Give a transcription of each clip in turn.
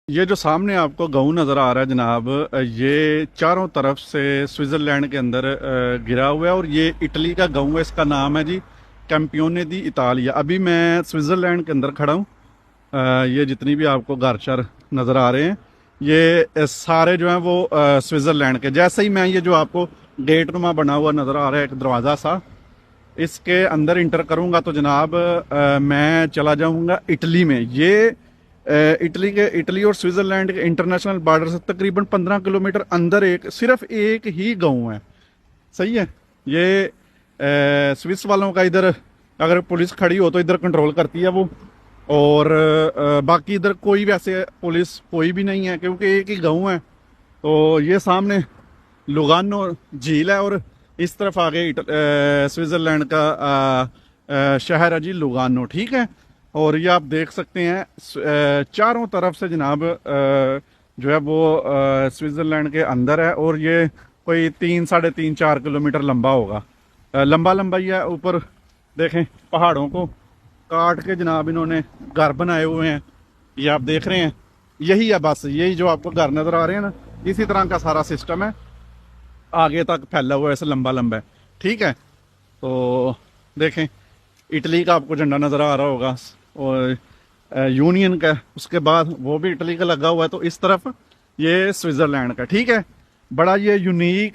ये जो सामने आपको गाँव नज़र आ रहा है जनाब, ये चारों तरफ से स्विट्ज़रलैंड के अंदर गिरा हुआ है और ये इटली का गाँव है। इसका नाम है जी कैंपियोने दी इतालिया। अभी मैं स्विट्ज़रलैंड के अंदर खड़ा हूँ। ये जितनी भी आपको घर शर नज़र आ रहे हैं ये सारे जो हैं वो स्विट्ज़रलैंड के। जैसे ही मैं ये जो आपको गेट नुमा बना हुआ नज़र आ रहा है, एक दरवाज़ा सा, इसके अंदर इंटर करूँगा तो जनाब मैं चला जाऊँगा इटली में। ये इटली और स्विट्ज़रलैंड के इंटरनेशनल बॉर्डर से तकरीबन 15 किलोमीटर अंदर सिर्फ एक ही गांव है। सही है। ये स्विस वालों का इधर अगर पुलिस खड़ी हो तो इधर कंट्रोल करती है वो, और बाकी इधर कोई वैसे पुलिस कोई भी नहीं है क्योंकि एक ही गांव है। तो ये सामने लुगानो झील है और इस तरफ आगे स्विट्ज़रलैंड का शहर है जी लुगानो। ठीक है। और ये आप देख सकते हैं चारों तरफ से जनाब जो है वो स्विट्ज़रलैंड के अंदर है और ये कोई 3-3.5-4 किलोमीटर लंबा होगा। लंबा ही है। ऊपर देखें पहाड़ों को काट के जनाब इन्होंने घर बनाए हुए हैं। ये आप देख रहे हैं, यही है बस, यही जो आपको घर नज़र आ रहे हैं ना, इसी तरह का सारा सिस्टम है, आगे तक फैला हुआ है, ऐसे लंबा है। ठीक है। तो देखें इटली का आपको झंडा नज़र आ रहा होगा और यूनियन का, उसके बाद वो भी इटली का लगा हुआ है। तो इस तरफ ये स्विट्ज़रलैंड का। ठीक है। बड़ा ये यूनिक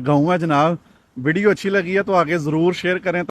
गाँव है जनाब। वीडियो अच्छी लगी है तो आगे ज़रूर शेयर करें।